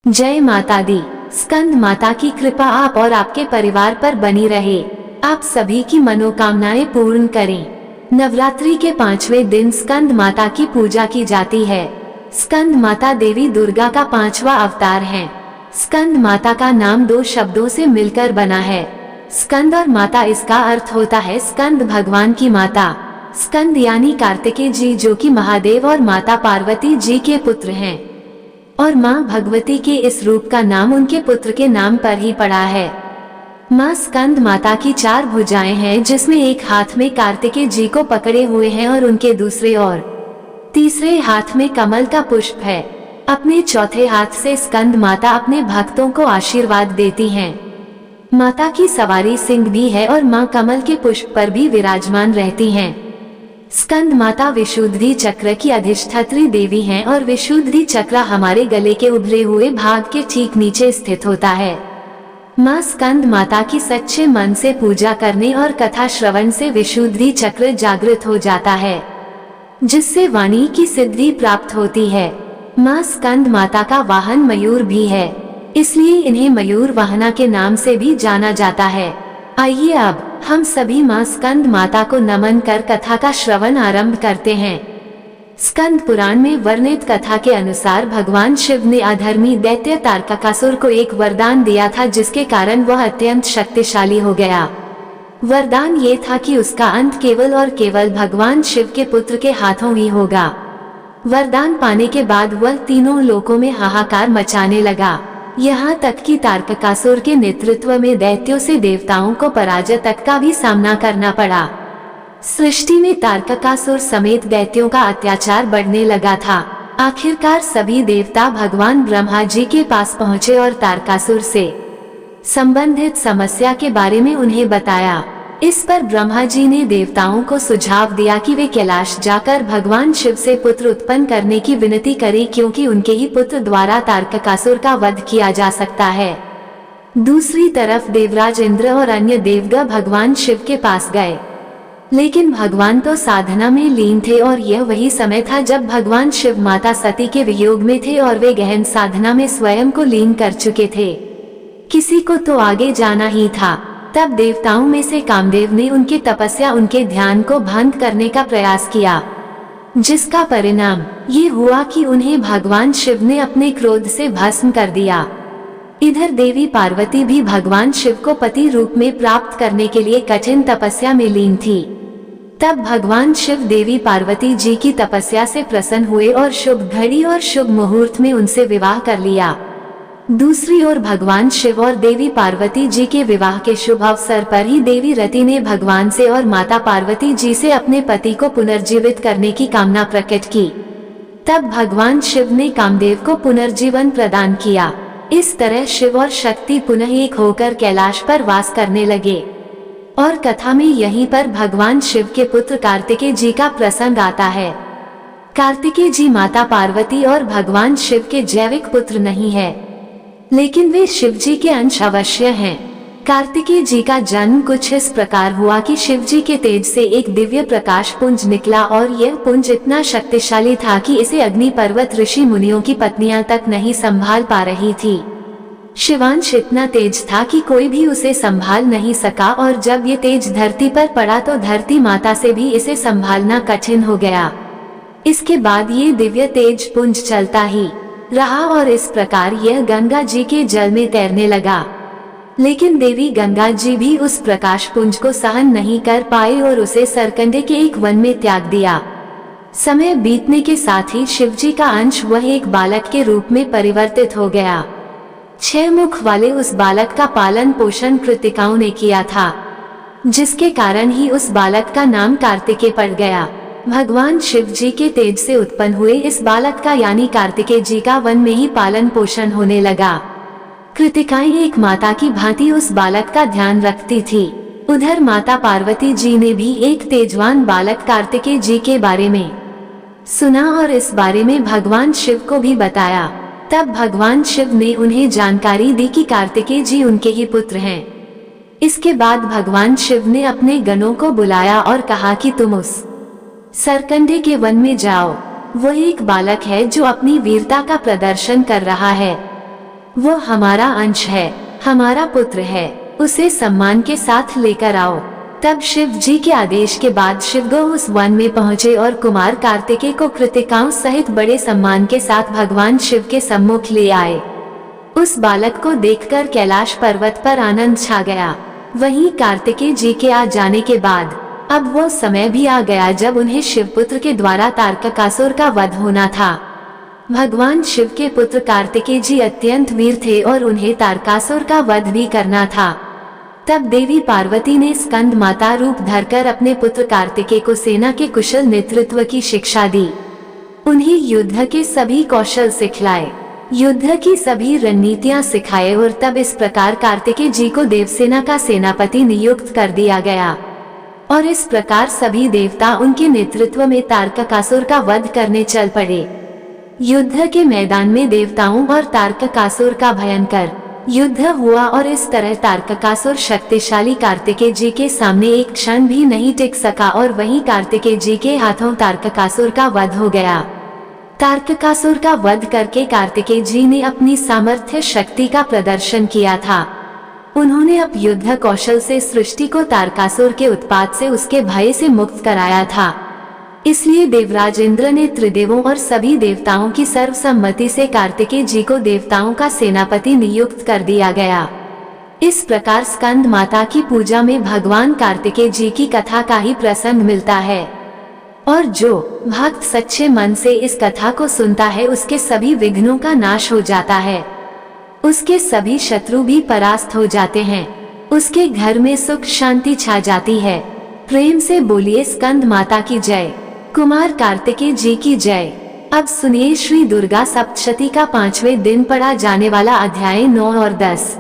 जय माता दी। स्कंद माता की कृपा आप और आपके परिवार पर बनी रहे। आप सभी की मनोकामनाएं पूर्ण करें। नवरात्रि के 5वें दिन स्कंद माता की पूजा की जाती है। स्कंद माता देवी दुर्गा का 5वां अवतार है। स्कंद माता का नाम 2 शब्दों से मिलकर बना है, स्कंद और माता। इसका अर्थ होता है स्कंद भगवान की माता। स्कंद यानी कार्तिकेय जी, जो कि महादेव और माता पार्वती जी के पुत्र हैं, और माँ भगवती के इस रूप का नाम उनके पुत्र के नाम पर ही पड़ा है। माँ स्कंद माता की 4 भुजाएं हैं, जिसमें एक हाथ में कार्तिकेय जी को पकड़े हुए हैं और उनके दूसरे और तीसरे हाथ में कमल का पुष्प है। अपने चौथे हाथ से स्कंद माता अपने भक्तों को आशीर्वाद देती हैं। माता की सवारी सिंह भी है और माँ कमल के पुष्प पर भी विराजमान रहती हैं। स्कंद माता विशुद्धि चक्र की अधिष्ठात्री देवी हैं और विशुद्धि चक्र हमारे गले के उभरे हुए भाग के ठीक नीचे स्थित होता है। माँ स्कंद माता की सच्चे मन से पूजा करने और कथा श्रवण से विशुद्धि चक्र जागृत हो जाता है, जिससे वाणी की सिद्धि प्राप्त होती है। माँ स्कंद माता का वाहन मयूर भी है, इसलिए इन्हें मयूर वाहना के नाम से भी जाना जाता है। आइए अब हम सभी माँ स्कंद माता को नमन कर कथा का श्रवण आरंभ करते हैं। स्कंद पुराण में वर्णित कथा के अनुसार भगवान शिव ने अधर्मी दैत्य तारकासुर को एक वरदान दिया था, जिसके कारण वह अत्यंत शक्तिशाली हो गया। वरदान ये था कि उसका अंत केवल और केवल भगवान शिव के पुत्र के हाथों ही होगा। वरदान पाने के बाद वह तीनों लोकों में हाहाकार मचाने लगा, यहाँ तक कि तारकासुर के नेतृत्व में दैत्यों से देवताओं को पराजय तक का भी सामना करना पड़ा। सृष्टि में तारकासुर समेत दैत्यों का अत्याचार बढ़ने लगा था। आखिरकार सभी देवता भगवान ब्रह्मा जी के पास पहुँचे और तारकासुर से संबंधित समस्या के बारे में उन्हें बताया। इस पर ब्रह्मा जी ने देवताओं को सुझाव दिया कि वे कैलाश जाकर भगवान शिव से पुत्र उत्पन्न करने की विनती करें, क्योंकि उनके ही पुत्र द्वारा तारकासुर का वध किया जा सकता है। दूसरी तरफ देवराज इंद्र और अन्य देवगण भगवान शिव के पास गए, लेकिन भगवान तो साधना में लीन थे और यह वही समय था जब भगवान शिव माता सती के वियोग में थे और वे गहन साधना में स्वयं को लीन कर चुके थे। किसी को तो आगे जाना ही था। तब देवताओं में से कामदेव ने उनकी तपस्या, उनके ध्यान को भंग करने का प्रयास किया, जिसका परिणाम ये हुआ कि उन्हें भगवान शिव ने अपने क्रोध से भस्म कर दिया। इधर देवी पार्वती भी भगवान शिव को पति रूप में प्राप्त करने के लिए कठिन तपस्या में लीन थी। तब भगवान शिव देवी पार्वती जी की तपस्या से प्रसन्न हुए और शुभ घड़ी और शुभ मुहूर्त में उनसे विवाह कर लिया। दूसरी ओर भगवान शिव और देवी पार्वती जी के विवाह के शुभ अवसर पर ही देवी रति ने भगवान से और माता पार्वती जी से अपने पति को पुनर्जीवित करने की कामना प्रकट की। तब भगवान शिव ने कामदेव को पुनर्जीवन प्रदान किया। इस तरह शिव और शक्ति पुनः एक होकर कैलाश पर वास करने लगे। और कथा में यहीं पर भगवान शिव के पुत्र कार्तिकेय जी का प्रसंग आता है। कार्तिकेय जी माता पार्वती और भगवान शिव के जैविक पुत्र नहीं है, लेकिन वे शिव जी के अंश अवश्य हैं। कार्तिकेय जी का जन्म कुछ इस प्रकार हुआ कि शिव जी के तेज से एक दिव्य प्रकाश पुंज निकला और यह पुंज इतना शक्तिशाली था कि इसे अग्नि पर्वत ऋषि मुनियों की पत्नियां तक नहीं संभाल पा रही थी। शिवांश इतना तेज था कि कोई भी उसे संभाल नहीं सका, और जब ये तेज धरती पर पड़ा तो धरती माता से भी इसे संभालना कठिन हो गया। इसके बाद ये दिव्य तेज पुंज चलता ही रहा और इस प्रकार यह गंगा जी के जल में तैरने लगा। लेकिन देवी गंगा जी भी उस प्रकाश पुंज को सहन नहीं कर पाए और उसे सरकंडे के एक वन में त्याग दिया। समय बीतने के साथ ही शिव जी का अंश वह एक बालक के रूप में परिवर्तित हो गया। 6 मुख वाले उस बालक का पालन पोषण कृतिकाओं ने किया था, जिसके कारण ही उस बालक का नाम कार्तिकेय पड़ गया। भगवान शिव जी के तेज से उत्पन्न हुए इस बालक का यानी कार्तिकेय जी का वन में ही पालन पोषण होने लगा। कृतिकाएं एक माता की भांति उस बालक का ध्यान रखती थी। उधर माता पार्वती जी ने भी एक तेजवान बालक कार्तिकेय जी के बारे में सुना और इस बारे में भगवान शिव को भी बताया। तब भगवान शिव ने उन्हें जानकारी दी कि कार्तिकेय जी उनके ही पुत्र हैं। इसके बाद भगवान शिव ने अपने गणों को बुलाया और कहा कि तुम उस सरकंडे के वन में जाओ। वह एक बालक है जो अपनी वीरता का प्रदर्शन कर रहा है। वो हमारा अंश है, हमारा पुत्र है, उसे सम्मान के साथ लेकर आओ। तब शिव जी के आदेश के बाद शिवगो उस वन में पहुँचे और कुमार कार्तिकेय को कृतिकाओं सहित बड़े सम्मान के साथ भगवान शिव के सम्मुख ले आए। उस बालक को देखकर कैलाश पर्वत पर आनंद छा गया। वहीं कार्तिकेय जी के आ जाने के बाद अब वो समय भी आ गया जब उन्हें शिवपुत्र के द्वारा तारकासुर का वध होना था। भगवान शिव के पुत्र कार्तिकेय जी अत्यंत वीर थे और उन्हें तारकासुर का वध भी करना था। तब देवी पार्वती ने स्कंद माता रूप धरकर अपने पुत्र कार्तिकेय को सेना के कुशल नेतृत्व की शिक्षा दी। उन्हें युद्ध के सभी कौशल सिखलाए, युद्ध की सभी रणनीतियां सिखाए और तब इस प्रकार कार्तिकेय जी को देवसेना का सेनापति नियुक्त कर दिया गया। और इस प्रकार सभी देवता उनके नेतृत्व में तारकासुर का वध करने चल पड़े। युद्ध के मैदान में देवताओं और तारकासुर का भयंकर युद्ध हुआ और इस तरह तारकासुर शक्तिशाली कार्तिकेय जी के सामने एक क्षण भी नहीं टिक सका और वहीं कार्तिकेय जी के हाथों तारकासुर का वध हो गया। तारकासुर का वध करके कार्तिकेय जी ने अपनी सामर्थ्य शक्ति का प्रदर्शन किया था। उन्होंने अब युद्ध कौशल से सृष्टि को तारकासुर के उत्पात से, उसके भय से मुक्त कराया था। इसलिए देवराज इंद्र ने त्रिदेवों और सभी देवताओं की सर्वसम्मति से कार्तिकेय जी को देवताओं का सेनापति नियुक्त कर दिया गया। इस प्रकार स्कंद माता की पूजा में भगवान कार्तिकेय जी की कथा का ही प्रसंग मिलता है और जो भक्त सच्चे मन से इस कथा को सुनता है उसके सभी विघ्नों का नाश हो जाता है, उसके सभी शत्रु भी परास्त हो जाते हैं, उसके घर में सुख शांति छा जाती है। प्रेम से बोलिए स्कंद माता की जय, कुमार कार्तिकेय जी की जय। अब सुनिए श्री दुर्गा सप्तशती का 5वें दिन पढ़ा जाने वाला अध्याय 9 और 10।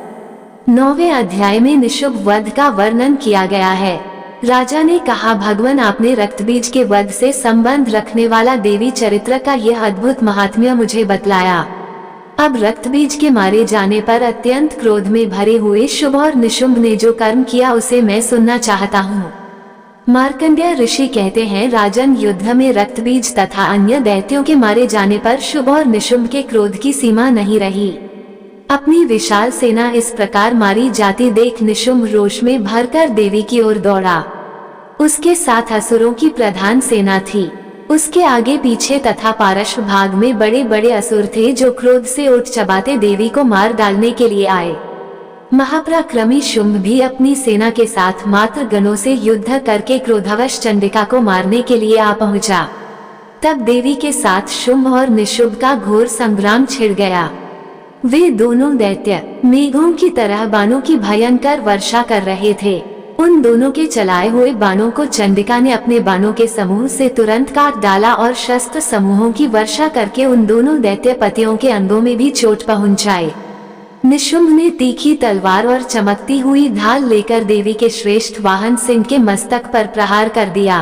9वें अध्याय में निशुंभ वध का वर्णन किया गया है। राजा ने कहा, भगवान आपने रक्तबीज के वध से संबंध रखने वाला देवी चरित्र का यह अद्भुत महात्म्य मुझे बतलाया। अब रक्तबीज के मारे जाने पर अत्यंत क्रोध में भरे हुए शुंभ और निशुंभ ने जो कर्म किया उसे मैं सुनना चाहता हूँ। मार्कंडेय ऋषि कहते हैं, राजन, युद्ध में रक्तबीज तथा अन्य दैत्यों के मारे जाने पर शुंभ और निशुंभ के क्रोध की सीमा नहीं रही। अपनी विशाल सेना इस प्रकार मारी जाती देख निशुंभ रोष में भरकर देवी की ओर दौड़ा। उसके साथ असुरों की प्रधान सेना थी। उसके आगे पीछे तथा पार्श्व भाग में बड़े बड़े असुर थे जो क्रोध से ओट चबाते देवी को मार डालने के लिए आए। महापराक्रमी शुंभ भी अपनी सेना के साथ मात्र गणों से युद्ध करके क्रोधवश चंडिका को मारने के लिए आ पहुंचा। तब देवी के साथ शुंभ और निशुंभ का घोर संग्राम छिड़ गया। वे दोनों दैत्य मेघों की तरह बाणों की भयंकर वर्षा कर रहे थे। उन दोनों के चलाए हुए बाणों को चंडिका ने अपने बाणों के समूह से तुरंत काट डाला और शस्त्र समूहों की वर्षा करके उन दोनों दैत्यपतियों के अंगों में भी चोट पहुंचाई। निशुंभ ने तीखी तलवार और चमकती हुई ढाल लेकर देवी के श्रेष्ठ वाहन सिंह के मस्तक पर प्रहार कर दिया।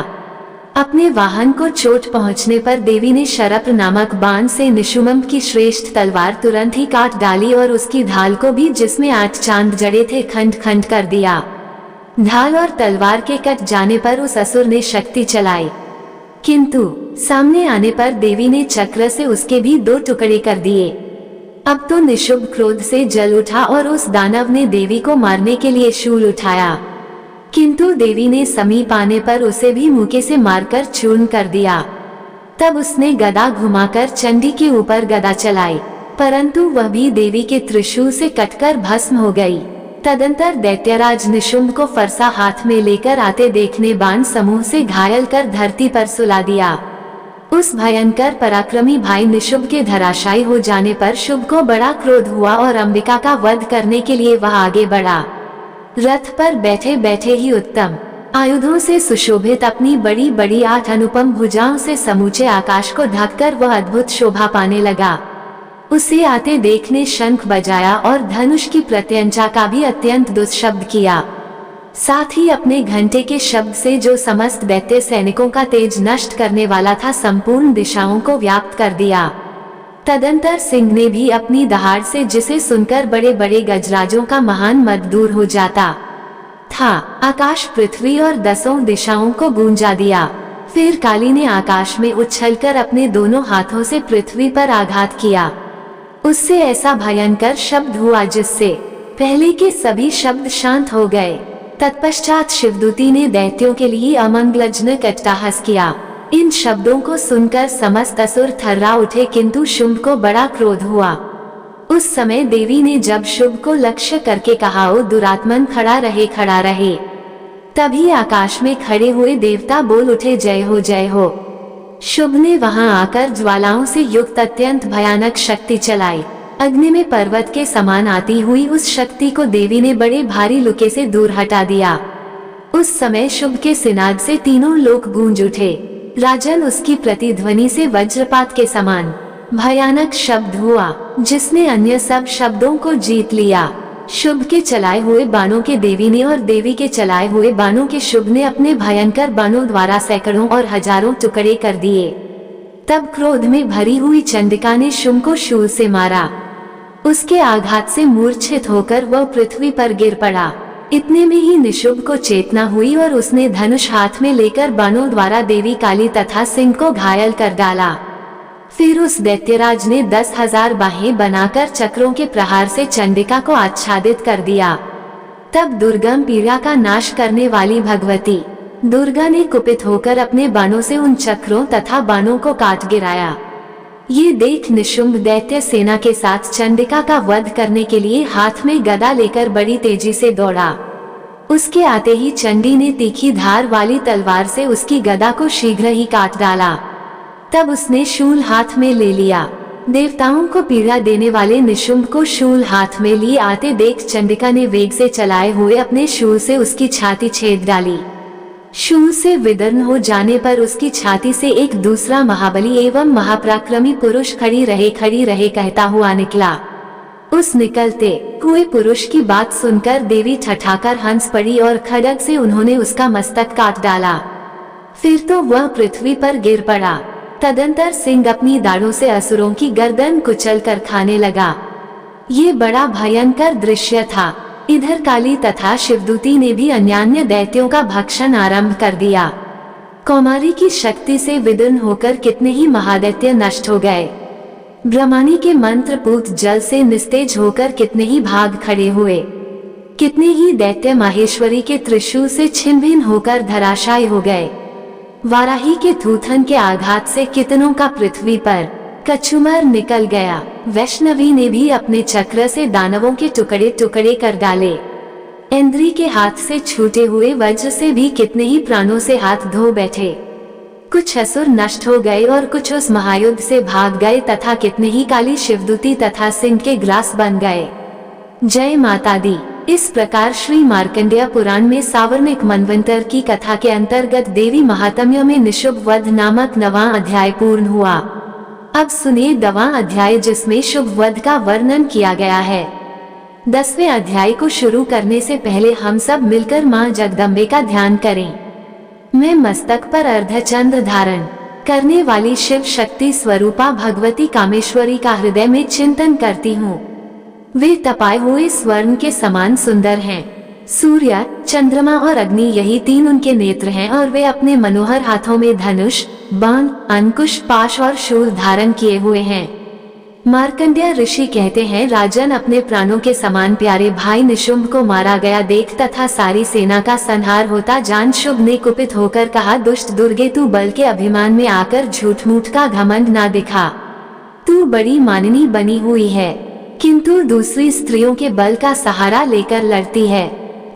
अपने वाहन को चोट पहुंचने पर देवी ने शरप नामक बाण से निशुंभ की श्रेष्ठ तलवार तुरंत ही काट डाली और उसकी ढाल को भी, जिसमें 8 चांद जड़े थे, खंड खंड कर दिया। ढाल और तलवार के कट जाने पर उस असुर ने शक्ति चलाई, किंतु सामने आने पर देवी ने चक्र से उसके भी 2 टुकड़े कर दिए। अब तो निशुंभ क्रोध से जल उठा और उस दानव ने देवी को मारने के लिए शूल उठाया, किंतु देवी ने समीप आने पर उसे भी मुक्के से मारकर चूर्ण कर दिया। तब उसने गदा घुमाकर चंडी के ऊपर गदा चलाई, परंतु वह भी देवी के त्रिशूल से कटकर भस्म हो गई। तदंतर दैत्यराज निशुंभ को फरसा हाथ में लेकर आते देखने बाण समूह से घायल कर धरती पर सुला दिया। उस भयंकर पराक्रमी भाई निशुंभ के धराशायी हो जाने पर शुंभ को बड़ा क्रोध हुआ और अंबिका का वध करने के लिए वह आगे बढ़ा। रथ पर बैठे बैठे ही उत्तम आयुधों से सुशोभित अपनी बड़ी बड़ी 8 अनुपम भुजाओं से समूचे आकाश को ढककर वह अद्भुत शोभा पाने लगा। उसे आते देखने शंख बजाया और धनुष की प्रत्यंचा का भी अत्यंत दुष्शब्द किया। साथ ही अपने घंटे के शब्द से जो समस्त दैत्य सैनिकों का तेज नष्ट करने वाला था, संपूर्ण दिशाओं को व्याप्त कर दिया। तदंतर सिंह ने भी अपनी दहाड़ से, जिसे सुनकर बड़े बड़े गजराजों का महान मद दूर हो जाता था, आकाश, पृथ्वी और 10 दिशाओं को गूंजा दिया। फिर काली ने आकाश में उछलकर अपने दोनों हाथों से पृथ्वी पर आघात किया। उससे ऐसा भयंकर शब्द हुआ जिससे पहले के सभी शब्द शांत हो गए। तत्पश्चात शिवदूती ने दैत्यों के लिए अमंगलजनक अट्टहास किया। इन शब्दों को सुनकर समस्त असुर थर्रा उठे, किंतु शुंभ को बड़ा क्रोध हुआ। उस समय देवी ने जब शुंभ को लक्ष्य करके कहा, ओ दुरात्मन, खड़ा रहे, खड़ा रहे। तभी आकाश में खड़े हुए देवता बोल उठे, जय हो, जय हो। शुंभ ने वहां आकर ज्वालाओं से युक्त अत्यंत भयानक शक्ति चलाई। अग्नि में पर्वत के समान आती हुई उस शक्ति को देवी ने बड़े भारी लुके से दूर हटा दिया। उस समय शुंभ के सिनाद से तीनों लोक गूंज उठे। राजन, उसकी प्रतिध्वनि से वज्रपात के समान भयानक शब्द हुआ, जिसने अन्य सब शब्दों को जीत लिया। शुंभ के चलाए हुए बाणों के देवी ने और देवी के चलाए हुए बाणों के शुंभ ने अपने भयंकर बाणों द्वारा सैकड़ों और हजारों टुकड़े कर दिए। तब क्रोध में भरी हुई चंडिका ने शुंभ को शूल से मारा। उसके आघात से मूर्छित होकर वह पृथ्वी पर गिर पड़ा। इतने में ही निशुंभ को चेतना हुई और उसने धनुष हाथ में लेकर बाणों द्वारा देवी काली तथा सिंह को घायल कर डाला। फिर उस दैत्यराज ने 10,000 बाहें बनाकर चक्रों के प्रहार से चंडिका को आच्छादित कर दिया। तब दुर्गम पीड़ा का नाश करने वाली भगवती दुर्गा ने कुपित होकर अपने बाणों से उन चक्रों तथा बाणों को काट गिराया। ये देख निशुंभ दैत्य सेना के साथ चंडिका का वध करने के लिए हाथ में गदा लेकर बड़ी तेजी से दौड़ा। उसके आते ही चंडी ने तीखी धार वाली तलवार से उसकी गदा को शीघ्र ही काट डाला। तब उसने शूल हाथ में ले लिया। देवताओं को पीड़ा देने वाले निशुंभ को शूल हाथ में लिए आते देख चंडिका ने वेग से चलाए हुए अपने शूल से उसकी छाती छेद डाली। शूल से विदीर्ण हो जाने पर उसकी छाती से एक दूसरा महाबली एवं महापराक्रमी पुरुष खड़ी रहे कहता हुआ निकला। उस निकलते हुए पुरुष की बात सुनकर देवी ठठाकर हंस पड़ी और खड्ग से उन्होंने उसका मस्तक काट डाला। फिर तो वह पृथ्वी पर गिर पड़ा। तदंतर सिंह अपनी दाढ़ों से असुरों की गर्दन कुचल कर खाने लगा। ये बड़ा भयंकर दृश्य था। इधर काली तथा शिवदूती ने भी अन्यान्य दैत्यों का भक्षण आरंभ कर दिया। कौमारी की शक्ति से विदीर्ण होकर कितने ही महादैत्य नष्ट हो गए। ब्रह्मानी के मंत्रपूत जल से निस्तेज होकर कितने ही भाग खड़े हुए। कितने ही दैत्य माहेश्वरी के त्रिशूल से छिन्न-भिन्न होकर धराशायी हो गए। वाराही के थूथन के आघात से कितनों का पृथ्वी पर कछुमर निकल गया। वैष्णवी ने भी अपने चक्र से दानवों के टुकड़े टुकड़े कर डाले। इंद्री के हाथ से छूटे हुए वज्र से भी कितने ही प्राणों से हाथ धो बैठे। कुछ असुर नष्ट हो गए और कुछ उस महायुद्ध से भाग गए तथा कितने ही काली शिवदूती तथा सिंह के ग्रास बन गए। जय माता दी। इस प्रकार श्री मार्कंडेय पुराण में सावर्णिक मनवंतर की कथा के अंतर्गत देवी महात्म्य में निशुंभ वध नामक 9वां अध्याय पूर्ण हुआ। अब सुनिए 10वां अध्याय, जिसमें शुंभ वध का वर्णन किया गया है। 10वें अध्याय को शुरू करने से पहले हम सब मिलकर मां जगदम्बे का ध्यान करें। मैं मस्तक पर अर्धचंद्र धारण करने वाली शिव शक्ति स्वरूपा भगवती कामेश्वरी का हृदय में चिंतन करती हूँ। वे तपाए हुए स्वर्ण के समान सुंदर हैं। सूर्य, चंद्रमा और अग्नि, यही तीन उनके नेत्र हैं और वे अपने मनोहर हाथों में धनुष, बाण, अंकुश, पाश और शूल धारण किए हुए हैं। मार्कंडेय ऋषि कहते हैं, राजन, अपने प्राणों के समान प्यारे भाई निशुंभ को मारा गया देख तथा सारी सेना का संहार होता जान शुंभ ने कुपित होकर कहा, दुष्ट दुर्गे, तू बल के अभिमान में आकर झूठ मूठ का घमंड ना दिखा। तू बड़ी माननी बनी हुई है, किंतु दूसरी स्त्रियों के बल का सहारा लेकर लड़ती है।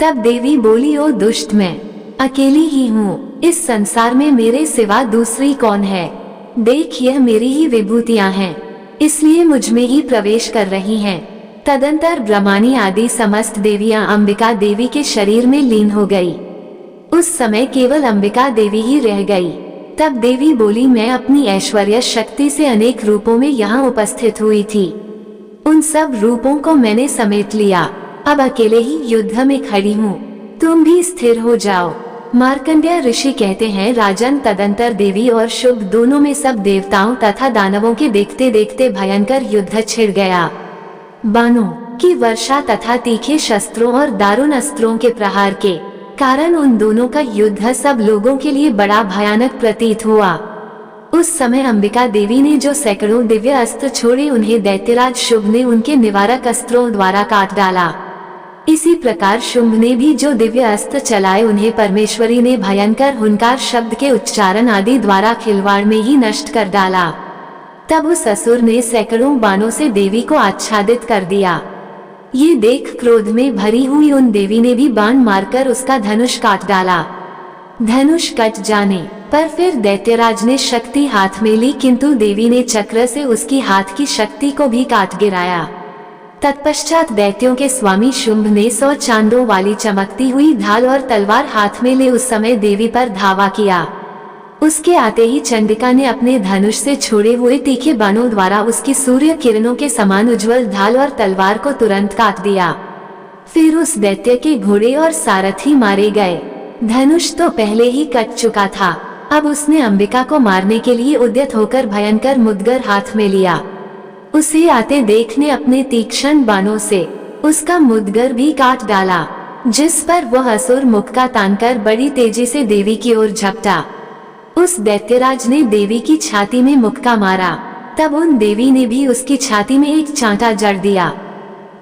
तब देवी बोली, ओ दुष्ट, मैं अकेली ही हूँ। इस संसार में मेरे सिवा दूसरी कौन है? देख, यह मेरी ही विभूतियाँ हैं, इसलिए मुझ में ही प्रवेश कर रही हैं। तदंतर ब्रह्मानी आदि समस्त देवियां अंबिका देवी के शरीर में लीन हो गई। उस समय केवल अंबिका देवी ही रह गई। तब देवी बोली, मैं अपनी ऐश्वर्य शक्ति से अनेक रूपों में यहाँ उपस्थित हुई थी। उन सब रूपों को मैंने समेट लिया। अब अकेले ही युद्ध में खड़ी हूँ, तुम भी स्थिर हो जाओ। मार्कंडेय ऋषि कहते हैं, राजन, तदंतर देवी और शुंभ दोनों में सब देवताओं तथा दानवों के देखते देखते भयंकर युद्ध छिड़ गया। बाणों की वर्षा तथा तीखे शस्त्रों और दारुण अस्त्रों के प्रहार के कारण उन दोनों का युद्ध सब लोगों के लिए बड़ा भयानक प्रतीत हुआ। उस समय अंबिका देवी ने जो सैकड़ों दिव्य अस्त्र छोड़े उन्हें दैत्यराज शुंभ ने उनके निवारक अस्त्रों द्वारा काट डाला। इसी प्रकार शुंभ ने भी जो दिव्य अस्त्र चलाए उन्हें परमेश्वरी ने भयंकर हुंकार शब्द के उच्चारण आदि द्वारा खिलवाड़ में ही नष्ट कर डाला। तब उस असुर ने सैकड़ों बाणों से देवी को आच्छादित कर दिया। ये देख क्रोध में भरी हुई उन देवी ने भी बाण मारकर उसका धनुष काट डाला। धनुष कट जाने पर फिर दैत्यराज ने शक्ति हाथ में ली, किंतु देवी ने चक्र से उसकी हाथ की शक्ति को भी काट गिराया। तत्पश्चात दैत्यों के स्वामी शुंभ ने 100 चांदों वाली चमकती हुई ढाल और तलवार हाथ में ले उस समय देवी पर धावा किया। उसके आते ही चंडिका ने अपने धनुष से छोड़े हुए तीखे बाणों द्वारा उसकी सूर्य किरणों के समान उज्जवल ढाल और तलवार को तुरंत काट दिया। फिर उस दैत्य के घोड़े और सारथी मारे गए। धनुष तो पहले ही कट चुका था, अब उसने अंबिका को मारने के लिए उद्यत होकर भयंकर मुद्गर हाथ में लिया। उसे आते देखने अपने तीक्ष्ण बाणों से उसका मुद्गर भी काट डाला, जिस पर वह असुर मुख का तानकर बड़ी तेजी से देवी की ओर झपटा। उस दैत्यराज ने देवी की छाती में मुक्का मारा, तब उन देवी ने भी उसकी छाती में एक चांटा जड़ दिया।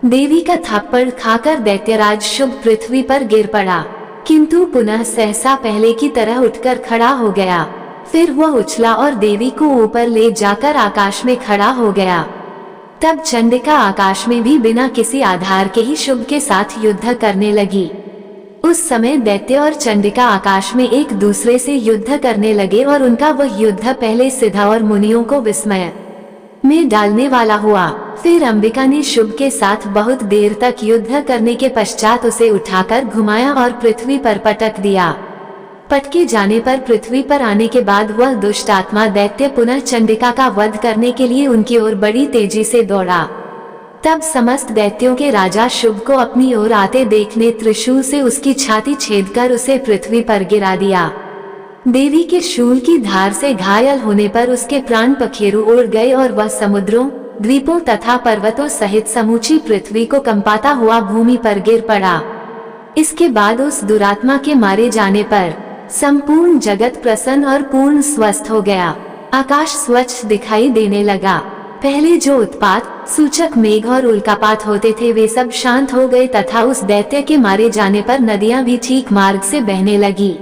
देवी का थप्पड़ खाकर दैत्यराज शुंभ पृथ्वी पर गिर पड़ा, किंतु पुनः सहसा पहले की तरह उठकर खड़ा हो गया। फिर वह उछला और देवी को ऊपर ले जाकर आकाश में खड़ा हो गया। तब चंडिका आकाश में भी बिना किसी आधार के ही शुंभ के साथ युद्ध करने लगी। उस समय दैत्य और चंडिका आकाश में एक दूसरे से युद्ध करने लगे और उनका वह युद्ध पहले सिद्ध और मुनियों को विस्मय में डालने वाला हुआ। फिर अंबिका ने शुंभ के साथ बहुत देर तक युद्ध करने के पश्चात उसे उठाकर घुमाया और पृथ्वी पर पटक दिया। पटके जाने पर पृथ्वी पर आने के बाद वह दुष्ट आत्मा दैत्य पुनः चंडिका का वध करने के लिए उनकी ओर बड़ी तेजी से दौड़ा। तब समस्त दैत्यों के राजा शुंभ को अपनी ओर आते देखने त्रिशूल से उसकी छाती छेदकर उसे पृथ्वी पर गिरा दिया। देवी के शूल की धार से घायल होने पर उसके प्राण पखेरु उड़ गए और वह समुद्रों, द्वीपों तथा पर्वतों सहित समूची पृथ्वी को कंपाता हुआ भूमि पर गिर पड़ा। इसके बाद उस दुरात्मा के मारे जाने पर संपूर्ण जगत प्रसन्न और पूर्ण स्वस्थ हो गया। आकाश स्वच्छ दिखाई देने लगा। पहले जो उत्पात, सूचक मेघ और उल्कापात होते थे वे सब शांत हो गए तथा उस दैत्य के मारे जाने पर नदियां भी ठीक मार्ग से बहने लगी।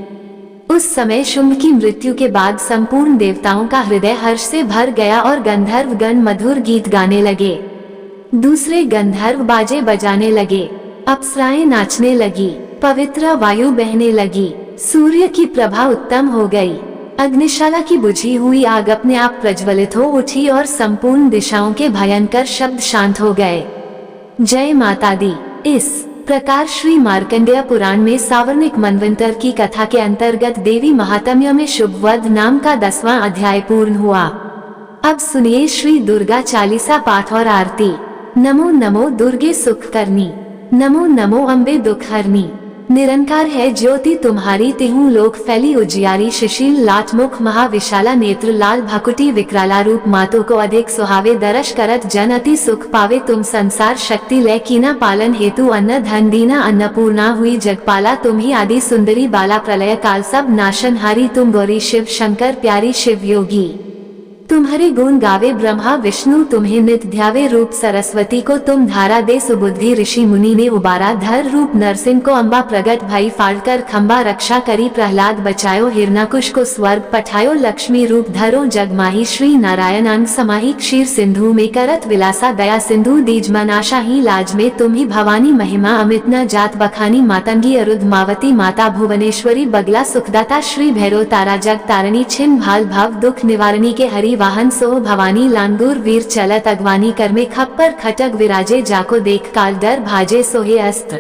उस समय शुंभ की मृत्यु के बाद संपूर्ण देवताओं का हृदय हर्ष से भर गया और गंधर्व गण मधुर गीत गाने लगे। दूसरे गंधर्व बाजे बजाने लगे, अप्सराएं नाचने लगी, पवित्र वायु बहने लगी, सूर्य की प्रभा उत्तम हो गई, अग्निशाला की बुझी हुई आग अपने आप प्रज्वलित हो उठी और संपूर्ण दिशाओं के भयंकर शब्द शांत हो गए। जय माता दी। इस प्रकार श्री मार्कंडेय पुराण में सावर्णिक मनवंतर की कथा के अंतर्गत देवी महात्म्य में शुभवध नाम का 10वां अध्याय पूर्ण हुआ। अब सुनिए श्री दुर्गा चालीसा पाठ और आरती। नमो नमो दुर्गे सुख करनी, नमो नमो अम्बे दुख हरनी। निरंकार है ज्योति तुम्हारी, तिहु लोक फैली उजियारी। शिशील लाट मुख महाविशाला, नेत्र लाल भकुटी विकराला रूप। मातों को अधिक सुहावे, दर्श करत जन अति सुख पावे। तुम संसार शक्ति लय कीना, पालन हेतु अन्न धन दीना। अन्नपूर्णा हुई जगपाला, तुम ही आदि सुंदरी बाला। प्रलय काल सब नाशनहारी, तुम गौरी शिव शंकर प्यारी। शिव योगी तुम्हारे गुण गावे, ब्रह्मा विष्णु तुम्हें नित ध्यावे। रूप सरस्वती को तुम धारा दे, सुबुद्धि ऋषि मुनि ने उबारा। धर रूप नरसिंह को अम्बा प्रगट भई, फाड़कर खम्बा रक्षा करी। प्रहलाद बचायो, हिरणाकुश को स्वर्ग पठायो। लक्ष्मी रूप धरो जगमाही, श्री नारायण अंग समाही। क्षीर सिंधु में करत विलासा, दया सिंधु दीज मन आशा ही। लाज में तुम ही भवानी, महिमा अमित न जात बखानी। मातंगी अरुध मावती, माता भुवनेश्वरी। बगला सुखदाता, श्री भैरव तारा जग तारणी। छिन्न भाल भव दुख निवारणी के हरि वाहन सो भवानी। लांगूर वीर चलत अगवानी, कर में खप्पर खटक विराजे। जाको देख काल डर भाजे, सोहे अस्त्र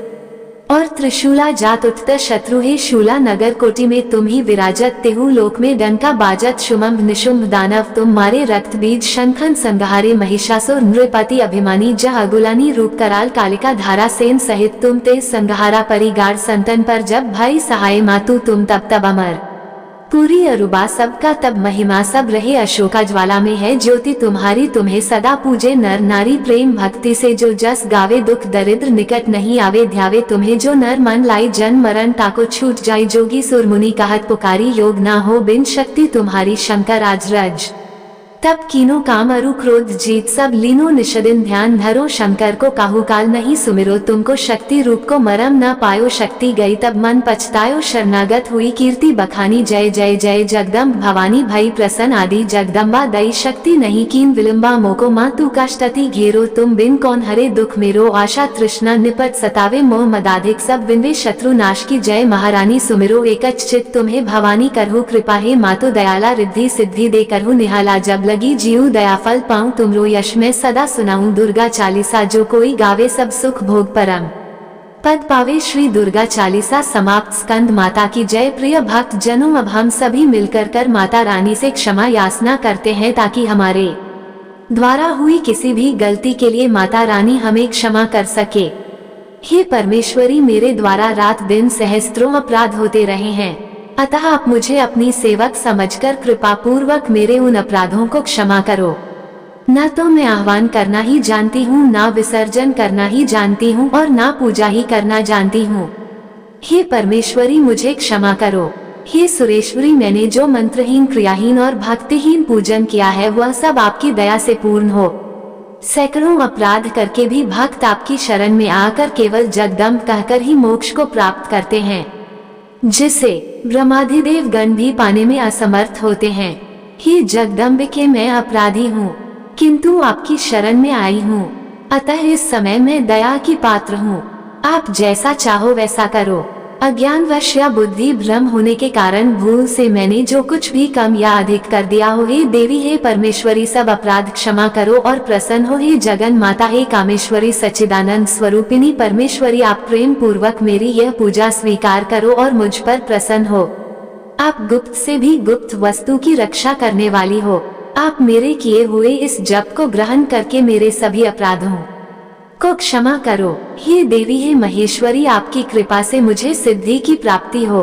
और त्रिशूला। जात उठत शत्रु हे शूला, नगर कोटि में तुम ही विराजत। तेहु लोक में डंका बाजत, शुंभ निशुंभ दानव तुम मारे। रक्त बीज शंखन संहारे, महिषासुर नृपति अभिमानी। जह अगुलानी रूप कराल, कालिका धारा सेन सहित तुम ते संहारा। परिगार संतन पर जब भाई सहाय, मातु तुम तब तब अमर पूरी अरुबा सबका तब महिमा सब रहे अशोका ज्वाला में है ज्योति तुम्हारी तुम्हें सदा पूजे नर नारी प्रेम भक्ति से जो जस गावे दुख दरिद्र निकट नहीं आवे ध्यावे तुम्हें जो नर मन लाई जन्म मरण ताको छूट जाई जोगी सुर मुनि कहत पुकारी योग ना हो बिन शक्ति तुम्हारी शंकर आज रज तब कीनो काम अरु क्रोध जीत सब लीनो निषदिन ध्यान धरो शंकर को काहू काल नहीं सुमिरो तुमको शक्ति रूप को मरम न पायो शक्ति गई तब मन पछतायो शरणागत हुई कीर्ति बखानी जय जय जय जगदम्ब भवानी भई प्रसन्न आदि जगदम्बा दई शक्ति नहीं कीन विलम्बा मोको माँ तू कष्टति घेरो तुम बिन कौन हरे दुख मेरो आशा तृष्णा निपट सतावे मोह मदाधिक सब विनवे शत्रु नाश की जय महारानी सुमिरो एकच चित तुम्हें भवानी करहु कृपा हे मातो दयाला रिद्धि सिद्धि दे करहु निहाला जब लगी जीव दया फल पाऊं तुमरो यश में सदा सुनाऊं दुर्गा चालीसा जो कोई गावे सब सुख भोग परम पद पावे श्री दुर्गा चालीसा समाप्त। स्कंद माता की जय। प्रिय भक्त जनों अब हम सभी मिलकर कर माता रानी से क्षमा याचना करते हैं ताकि हमारे द्वारा हुई किसी भी गलती के लिए माता रानी हमें क्षमा कर सके। हे परमेश्वरी मेरे द्वारा रात दिन सहस्त्रों अपराध होते रहे हैं, अतः आप मुझे अपनी सेवक समझकर कृपा पूर्वक मेरे उन अपराधों को क्षमा करो। न तो मैं आह्वान करना ही जानती हूँ, ना विसर्जन करना ही जानती हूँ और ना पूजा ही करना जानती हूँ। हे परमेश्वरी मुझे क्षमा करो। हे सुरेश्वरी मैंने जो मंत्रहीन क्रियाहीन और भक्तिहीन पूजन किया है वह सब आपकी दया से पूर्ण हो। सैकड़ों अपराध करके भी भक्त आपकी शरण में आकर केवल जगदम्ब कहकर ही मोक्ष को प्राप्त करते हैं, जिसे ब्रह्माधिदेव गण भी पाने में असमर्थ होते हैं। हे जगदम्बिके मैं अपराधी हूँ, किंतु आपकी शरण में आई हूँ, अतः इस समय मैं दया की पात्र हूँ। आप जैसा चाहो वैसा करो। अज्ञानवश या बुद्धि भ्रम होने के कारण भूल से मैंने जो कुछ भी कम या अधिक कर दिया हो, हे देवी हे परमेश्वरी सब अपराध क्षमा करो और प्रसन्न हो। हे जगन माता हे कामेश्वरी सच्चिदानंद स्वरूपिणी परमेश्वरी आप प्रेम पूर्वक मेरी यह पूजा स्वीकार करो और मुझ पर प्रसन्न हो। आप गुप्त से भी गुप्त वस्तु की रक्षा करने वाली हो। आप मेरे किए हुए इस जप को ग्रहण करके मेरे सभी अपराधों को क्षमा करो। हे देवी हे महेश्वरी आपकी कृपा से मुझे सिद्धि की प्राप्ति हो।